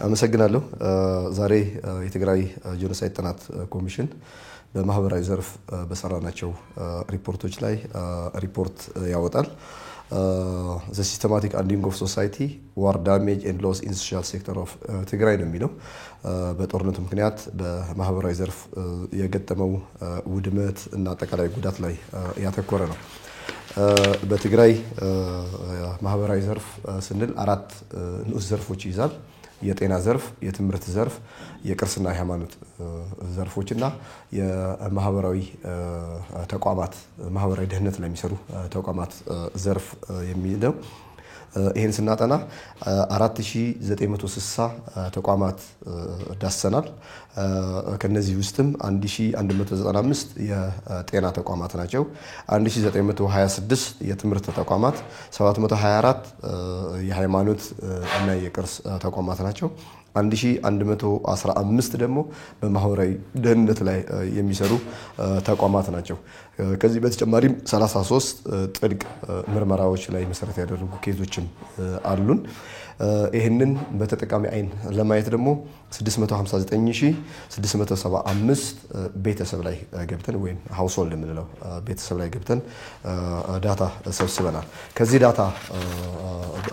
አመሰግናለሁ። ዛሬ የትግራይ ጄኖሳይድ ጥናት ኮሚሽን በማህበራዊ ዘርፍ በሰራናቸው ሪፖርቶች ላይ ሪፖርት ያወጣል። The systematic ending of society, war damage and loss in social sector of ትግራይ ነው የሚለው። በጦርነቱ ምክንያት በማህበራዊ ዘርፍ የገጠመው ውድመት እና አጠቃላይ ጉዳት ላይ ያተኮረ ነው። በትግራይ ማህበራዊ ዘርፍ ስንል አራት ንዑስ ዘርፎች ይዛል። የጤና ዘርፍ፣ የትምህርት ዘርፍ፣ የቅርስና የሃይማኖት ዘርፎችና የማህበራዊ ተቋማት ማህበራዊ ደህንነት ላይ የሚሰሩ ተቋማት ዘርፍ የሚለው ይሄን ስናጠና 4960 ተቋማት ዳሰናል። ከነዚህ ውስጥም 1195 የጤና ተቋማት ናቸው። 1926 የትምህርት ተቋማት፣ 724 የሃይማኖት እና የቅርስ ተቋማት ናቸው። 1115 ደግሞ በማህበራዊ ደህንነት ላይ የሚሰሩ ተቋማት ናቸው። ከዚህ በተጨማሪም 33 ጥልቅ ምርመራዎች ላይ መሰረት ያደረጉ ኬዞችም አሉን። ይሄንን በተጠቃሚ አይን ለማየት ደግሞ 659675 ቤተሰብ ላይ ገብተን ወይም ሃውስሆልድ የምንለው ቤተሰብ ላይ ገብተን ዳታ ሰብስበናል። ከዚህ ዳታ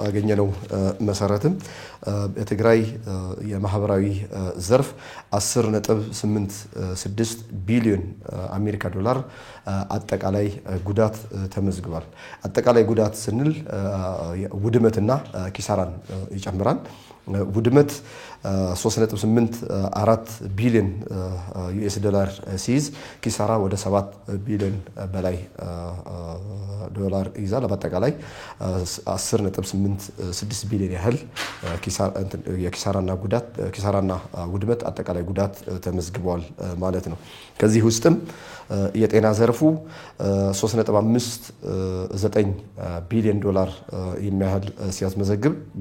አገኘነው መሰረትም በትግራይ የማህበራዊ ዘርፍ 10.86 ቢሊዮን አሜሪካ ዶላር አጠቃላይ ጉዳት ተመዝግቧል። አጠቃላይ ጉዳት ስንል ውድመትና ኪሳራን ይጨምራል። ውድመት 3.84 ቢሊዮን ዩኤስ ዶላር ሲይዝ ኪሳራ ወደ 7 ቢሊዮን በላይ ዶላር ይዛል። በአጠቃላይ 10.86 ቢሊዮን ያህል ኪሳራና ውድመት አጠቃላይ ጉዳት ተመዝግቧል ማለት ነው። ከዚህ ውስጥም የጤና ዘርፉ 3.59 ቢሊዮን ዶላር የሚያህል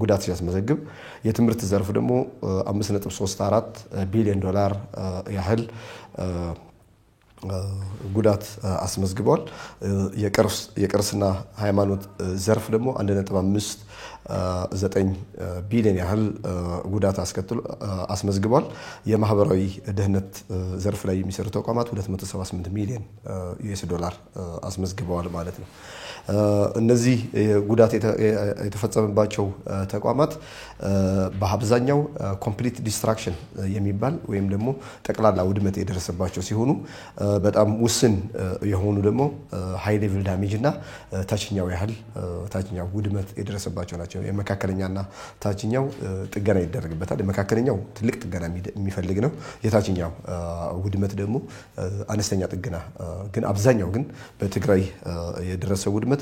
ጉዳት ሲያስመዘግብ የትምህርት ዘርፍ ደግሞ 5.34 ቢሊዮን ዶላር ያህል ጉዳት አስመዝግቧል። የቅርስና ሃይማኖት ዘርፍ ደግሞ 1.59 ቢሊዮን ያህል ጉዳት አስመዝግቧል። የማህበራዊ ደህንነት ዘርፍ ላይ የሚሰሩ ተቋማት 278 ሚሊዮን ዩኤስ ዶላር አስመዝግበዋል ማለት ነው። እነዚህ ጉዳት የተፈጸመባቸው ተቋማት በአብዛኛው ኮምፕሊት ዲስትራክሽን የሚባል ወይም ደግሞ ጠቅላላ ውድመት የደረሰባቸው ሲሆኑ በጣም ውስን የሆኑ ደግሞ ሃይ ሌቭል ዳሜጅ እና ታችኛው ውድመት የደረሰባቸው ናቸው። የመካከለኛና ታችኛው ጥገና ይደረግበታል። የመካከለኛው ትልቅ ጥገና የሚፈልግ ነው። የታችኛው ውድመት ደግሞ አነስተኛ ጥገና ግን አብዛኛው ግን በትግራይ የደረሰው ውድመት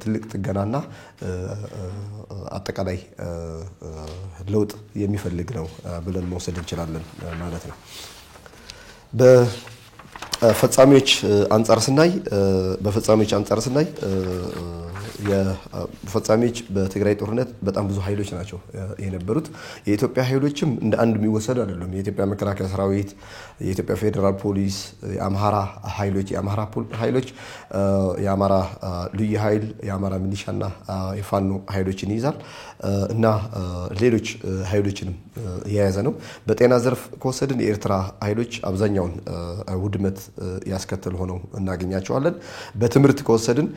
ትልቅ ጥገናና አጠቃላይ ለውጥ የሚፈልግ ነው ብለን መውሰድ እንችላለን ማለት ነው። በፈጻሚዎች አንፃር ስናይ የፈጻሚዎች በትግራይ ጦርነት በጣም ብዙ ኃይሎች ናቸው የነበሩት። የኢትዮጵያ ኃይሎችም እንደ አንድ የሚወሰዱ አይደለም። የኢትዮጵያ መከላከያ ሰራዊት፣ የኢትዮጵያ ፌደራል ፖሊስ፣ የአማራ ኃይሎች፣ የአማራ ልዩ ኃይል፣ የአማራ ሚሊሻና የፋኖ ኃይሎችን ይይዛል እና ሌሎች ኃይሎችንም የያዘ ነው። በጤና ዘርፍ ከወሰድን የኤርትራ ኃይሎች አብዛኛውን ውድመት ያስከተሉ ሆነው እናገኛቸዋለን። በትምህርት ከወሰድን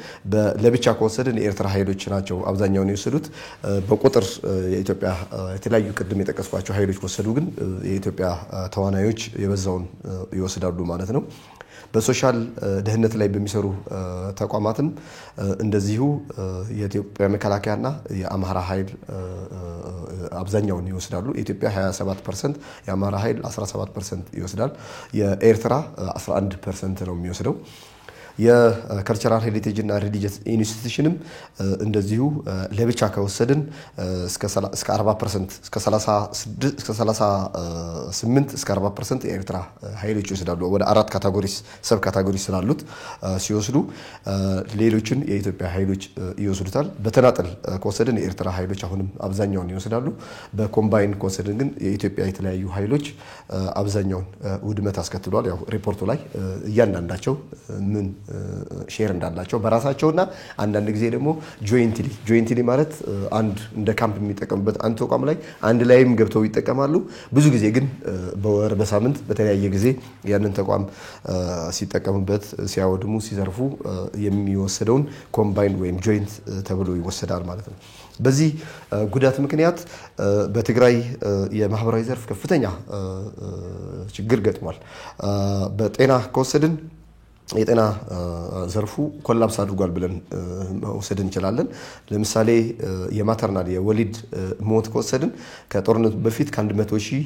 ለብቻ ከወሰድን የኤርትራ ኃይሎች ናቸው አብዛኛውን የወሰዱት። በቁጥር የኢትዮጵያ የተለያዩ ቅድም የጠቀስኳቸው ኃይሎች ወሰዱ ግን የኢትዮጵያ ተዋናዮች የበዛውን ይወስዳሉ ማለት ነው። በሶሻል ደህንነት ላይ በሚሰሩ ተቋማትም እንደዚሁ የኢትዮጵያ መከላከያና የአማራ ኃይል አብዛኛውን ይወስዳሉ። ኢትዮጵያ 27%፣ የአማራ ኃይል 17% ይወስዳል። የኤርትራ 11% ነው የሚወስደው። የከልቸራል ሄሪቴጅ እና ሪሊጂየስ ኢንስቲትዩሽንም እንደዚሁ ለብቻ ከወሰድን እስከ 40% እስከ 38 እስከ 40% የኤርትራ ኃይሎች ይወስዳሉ። ወደ አራት ሰብ ካታጎሪስ ስላሉት ሲወስዱ ሌሎችን የኢትዮጵያ ኃይሎች ይወስዱታል። በተናጠል ከወሰድን የኤርትራ ኃይሎች አሁንም አብዛኛውን ይወስዳሉ። በኮምባይን ከወሰድን ግን የኢትዮጵያ የተለያዩ ኃይሎች አብዛኛውን ውድመት አስከትሏል። ያው ሪፖርቱ ላይ እያንዳንዳቸው ምን ሼር እንዳላቸው በራሳቸውና አንዳንድ ጊዜ ደግሞ ጆይንትሊ ማለት አንድ እንደ ካምፕ የሚጠቀሙበት አንድ ተቋም ላይ አንድ ላይም ገብተው ይጠቀማሉ። ብዙ ጊዜ ግን በወር በሳምንት በተለያየ ጊዜ ያንን ተቋም ሲጠቀሙበት ሲያወድሙ ሲዘርፉ የሚወሰደውን ኮምባይንድ ወይም ጆይንት ተብሎ ይወሰዳል ማለት ነው። በዚህ ጉዳት ምክንያት በትግራይ የማህበራዊ ዘርፍ ከፍተኛ ችግር ገጥሟል። በጤና ከወሰድን የጤና ዘርፉ ኮላፕስ አድርጓል ብለን መውሰድ እንችላለን። ለምሳሌ የማተርናል የወሊድ ሞት ከወሰድን ከጦርነቱ በፊት ከ100 ሺህ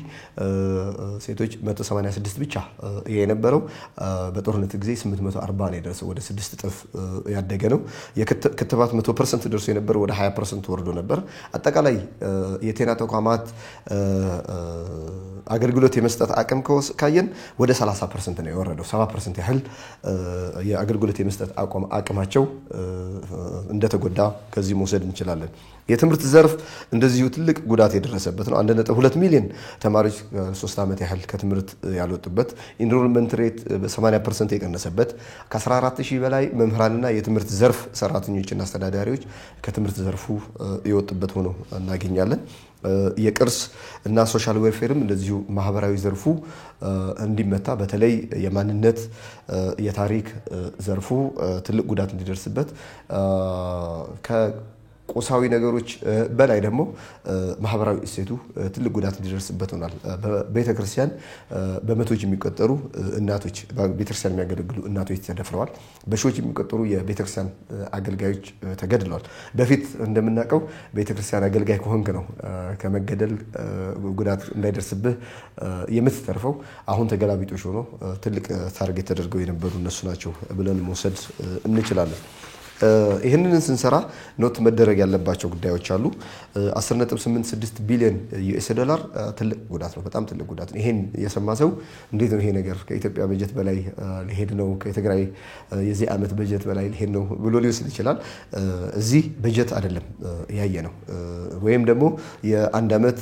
ሴቶች 186 ብቻ የነበረው በጦርነቱ ጊዜ 840 ነው የደረሰው፣ ወደ 6 እጥፍ ያደገ ነው። የክትባት 100% ደርሶ የነበረው ወደ 20% ወርዶ ነበር። አጠቃላይ የጤና ተቋማት አገልግሎት የመስጠት አቅም ካየን ወደ 30% ነው የወረደው። 70% ያህል የአገልግሎት የመስጠት አቅማቸው እንደተጎዳ ከዚህ መውሰድ እንችላለን። የትምህርት ዘርፍ እንደዚሁ ትልቅ ጉዳት የደረሰበት ነው። 1.2 ሚሊዮን ተማሪዎች 3 ዓመት ያህል ከትምህርት ያልወጡበት፣ ኢንሮልመንት ሬት በ80% የቀነሰበት፣ ከ14000 በላይ መምህራንና የትምህርት ዘርፍ ሰራተኞችና አስተዳዳሪዎች ከትምህርት ዘርፉ የወጡበት ሆኖ እናገኛለን። የቅርስ እና ሶሻል ዌልፌርም እንደዚሁ ማህበራዊ ዘርፉ እንዲመታ በተለይ የማንነት የታሪክ ዘርፉ ትልቅ ጉዳት እንዲደርስበት ቁሳዊ ነገሮች በላይ ደግሞ ማህበራዊ እሴቱ ትልቅ ጉዳት እንዲደርስበት ሆኗል። በቤተክርስቲያን በመቶዎች የሚቆጠሩ እናቶች በቤተክርስቲያን የሚያገለግሉ እናቶች ተደፍረዋል። በሺዎች የሚቆጠሩ የቤተክርስቲያን አገልጋዮች ተገድለዋል። በፊት እንደምናውቀው ቤተክርስቲያን አገልጋይ ከሆንክ ነው ከመገደል ጉዳት እንዳይደርስብህ የምትተርፈው። አሁን ተገላቢጦሽ ሆኖ ትልቅ ታርጌት ተደርገው የነበሩ እነሱ ናቸው ብለን መውሰድ እንችላለን። ይሄንን ስንሰራ ኖት መደረግ ያለባቸው ጉዳዮች አሉ። 10.86 ቢሊዮን ዩኤስ ዶላር ትልቅ ጉዳት ነው፣ በጣም ትልቅ ጉዳት ነው። ይሄን የሰማ ሰው እንዴት ነው ይሄ ነገር ከኢትዮጵያ በጀት በላይ ሊሄድ ነው፣ ከትግራይ የዚህ ዓመት በጀት በላይ ሊሄድ ነው ብሎ ሊወስድ ይችላል። እዚህ በጀት አይደለም ያየ ነው፣ ወይም ደግሞ የአንድ ዓመት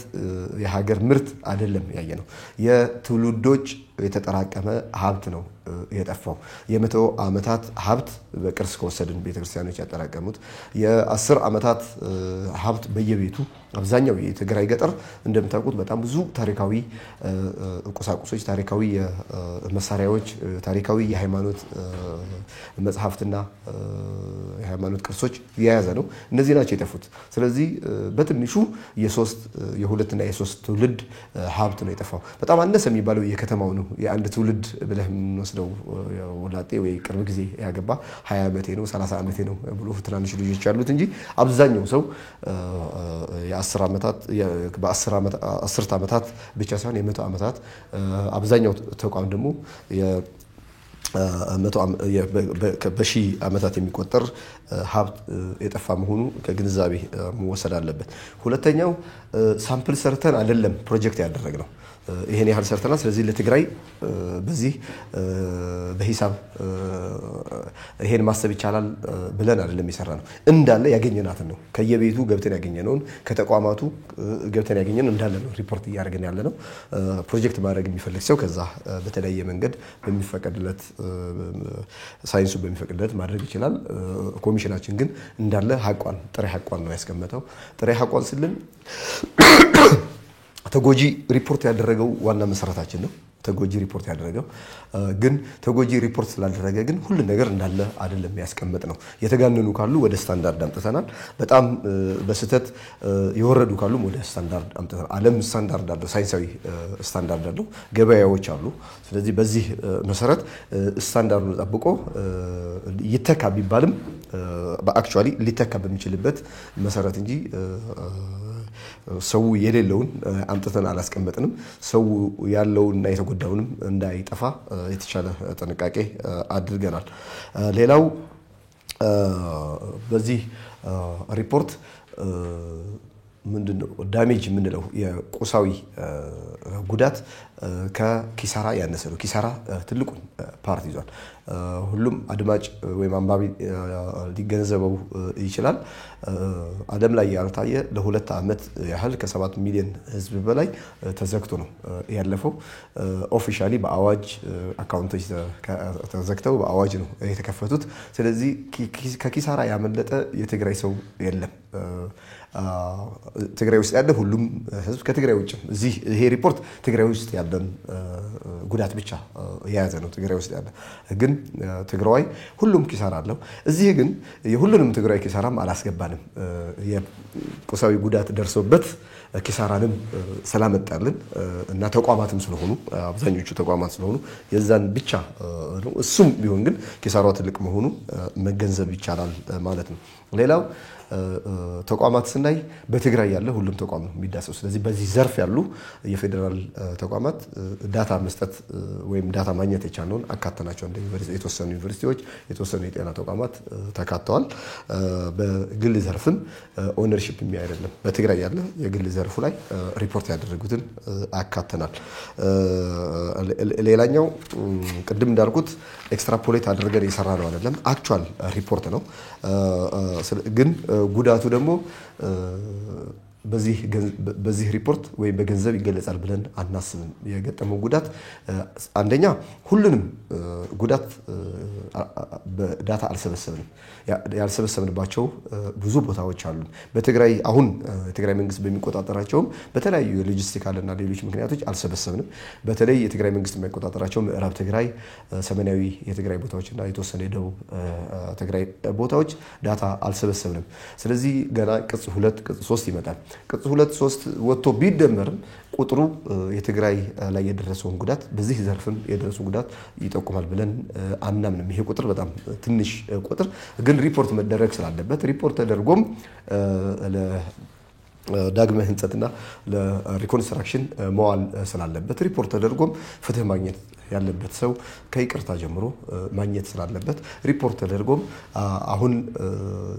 የሀገር ምርት አይደለም ያየ ነው። የትውልዶች የተጠራቀመ ሀብት ነው የጠፋው። የ100 ዓመታት ሀብት በቅርስ ከወሰድን ቤተክርስቲያኖች ያጠራቀሙት የ10 ዓመታት ሀብት በየቤቱ አብዛኛው የትግራይ ገጠር እንደምታውቁት በጣም ብዙ ታሪካዊ ቁሳቁሶች፣ ታሪካዊ መሳሪያዎች፣ ታሪካዊ የሃይማኖት መጽሐፍትና የሃይማኖት ቅርሶች የያዘ ነው። እነዚህ ናቸው የጠፉት። ስለዚህ በትንሹ የ2 እና የ3 ትውልድ ሀብት ነው የጠፋው። በጣም አነሰ የሚባለው የከተማው ነው። የአንድ ትውልድ ብለህ የምንወስደው ወላጤ ወይ ቅርብ ጊዜ ያገባ 20 ዓመቴ ነው 30 ዓመቴ ነው ብሎ ትናንሽ ልጆች ያሉት እንጂ አብዛኛው ሰው የ10 ዓመታት በ10 ዓመታት ብቻ ሳይሆን የ100 ዓመታት አብዛኛው ተቋም ደግሞ በሺህ ዓመታት የሚቆጠር ሀብት የጠፋ መሆኑ ከግንዛቤ መወሰድ አለበት። ሁለተኛው ሳምፕል ሰርተን አይደለም ፕሮጀክት ያደረግነው። ይሄን ያህል ሰርተናል፣ ስለዚህ ለትግራይ በዚህ በሂሳብ ይሄን ማሰብ ይቻላል ብለን አይደለም የሰራነው። እንዳለ ያገኘናትን ነው ከየቤቱ ገብተን ያገኘነውን ከተቋማቱ ገብተን ያገኘነው እንዳለ ነው ሪፖርት እያደረግን ያለ ነው። ፕሮጀክት ማድረግ የሚፈልግ ሰው ከዛ በተለያየ መንገድ በሚፈቀድለት ሳይንሱ በሚፈቅድለት ማድረግ ይችላል። ኮሚሽናችን ግን እንዳለ ጥሬ ሐቋን ነው ያስቀመጠው። ጥሬ ሐቋን ስልን ተጎጂ ሪፖርት ያደረገው ዋና መሰረታችን ነው። ተጎጂ ሪፖርት ያደረገው ግን ተጎጂ ሪፖርት ስላደረገ ግን ሁሉ ነገር እንዳለ አይደለም ያስቀመጥ ነው። የተጋነኑ ካሉ ወደ ስታንዳርድ አምጥተናል። በጣም በስተት የወረዱ ካሉ ወደ ስታንዳርድ አምጥተናል። ዓለም ስታንዳርድ አለው፣ ሳይንሳዊ ስታንዳርድ አለው፣ ገበያዎች አሉ። ስለዚህ በዚህ መሰረት ስታንዳርዱን ጠብቆ ይተካ ቢባልም በአክቹአሊ ሊተካ በሚችልበት መሰረት እንጂ ሰው የሌለውን አምጥተን አላስቀመጥንም። ሰው ያለውንና የተጎዳውንም እንዳይጠፋ የተቻለ ጥንቃቄ አድርገናል። ሌላው በዚህ ሪፖርት ምንድነው ዳሜጅ የምንለው የቁሳዊ ጉዳት ከኪሳራ ያነሰ ነው። ኪሳራ ትልቁን ፓርት ይዟል። ሁሉም አድማጭ ወይም አንባቢ ሊገነዘበው ይችላል። ዓለም ላይ ያልታየ ለሁለት ዓመት ያህል ከ7 ሚሊዮን ህዝብ በላይ ተዘግቶ ነው ያለፈው። ኦፊሻሊ በአዋጅ አካውንቶች ተዘግተው በአዋጅ ነው የተከፈቱት። ስለዚህ ከኪሳራ ያመለጠ የትግራይ ሰው የለም። ትግራይ ውስጥ ያለ ሁሉም ህዝብ ከትግራይ ውጭ እዚህ ይሄ ሪፖርት ትግራይ ውስጥ ያለን ጉዳት ብቻ የያዘ ነው። ትግራይ ውስጥ ያለ ግን ትግራይ ሁሉም ኪሳራ አለው። እዚህ ግን የሁሉንም ትግራይ ኪሳራም አላስገባንም። የቁሳዊ ጉዳት ደርሶበት ኪሳራንም ሰላመጣልን እና ተቋማትም ስለሆኑ አብዛኞቹ ተቋማት ስለሆኑ የዛን ብቻ ነው። እሱም ቢሆን ግን ኪሳራው ትልቅ መሆኑ መገንዘብ ይቻላል ማለት ነው። ሌላው ተቋማት ስናይ በትግራይ ያለ ሁሉም ተቋም ነው የሚዳሰው። ስለዚህ በዚህ ዘርፍ ያሉ የፌደራል ተቋማት ዳታ መስጠት ወይም ዳታ ማግኘት የቻለውን አካተናቸው። እንደ የተወሰኑ ዩኒቨርሲቲዎች፣ የተወሰኑ የጤና ተቋማት ተካተዋል። በግል ዘርፍም ኦነርሺፕ አይደለም በትግራይ ያለ የግል ዘርፉ ላይ ሪፖርት ያደረጉትን አካተናል። ሌላኛው ቅድም እንዳልኩት ኤክስትራፖሌት አድርገን የሰራ ነው አይደለም፣ አክቹዋል ሪፖርት ነው። ግን ጉዳቱ ደግሞ በዚህ ሪፖርት ወይ በገንዘብ ይገለጻል ብለን አናስብም። የገጠመው ጉዳት አንደኛ ሁሉንም ጉዳት በዳታ አልሰበሰብንም። ያልሰበሰብንባቸው ብዙ ቦታዎች አሉ። በትግራይ አሁን የትግራይ መንግስት በሚቆጣጠራቸው በተለያዩ ሎጂስቲካልና ሌሎች ምክንያቶች አልሰበሰብንም። በተለይ የትግራይ መንግስት የሚቆጣጠራቸው ምዕራብ ትግራይ፣ ሰሜናዊ የትግራይ ቦታዎችና የተወሰነ የደቡብ ትግራይ ቦታዎች ዳታ አልሰበሰብንም። ስለዚህ ገና ቅጽ 2 ቅጽ 3 ይመጣል። ቅጽ 2 3 ወጥቶ ቢደመርም ቁጥሩ የትግራይ ላይ የደረሰውን ጉዳት በዚህ ዘርፍም የደረሰው ጉዳት ይጠቁማል ብለን አናምንም። ይሄ ቁጥር በጣም ትንሽ ቁጥር ግን ሪፖርት መደረግ ስላለበት ሪፖርት ተደርጎም ለዳግመ ህንጸትና ለሪኮንስትራክሽን መዋል ስላለበት ሪፖርት ተደርጎም ፍትህ ማግኘት ያለበት ሰው ከይቅርታ ጀምሮ ማግኘት ስላለበት ሪፖርት ተደርጎም አሁን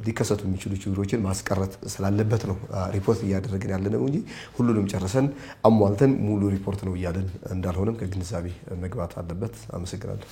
ሊከሰቱ የሚችሉ ችግሮችን ማስቀረት ስላለበት ነው ሪፖርት እያደረግን ያለነው እንጂ ሁሉንም ጨርሰን አሟልተን ሙሉ ሪፖርት ነው እያለን እንዳልሆነም ከግንዛቤ መግባት አለበት። አመሰግናለሁ።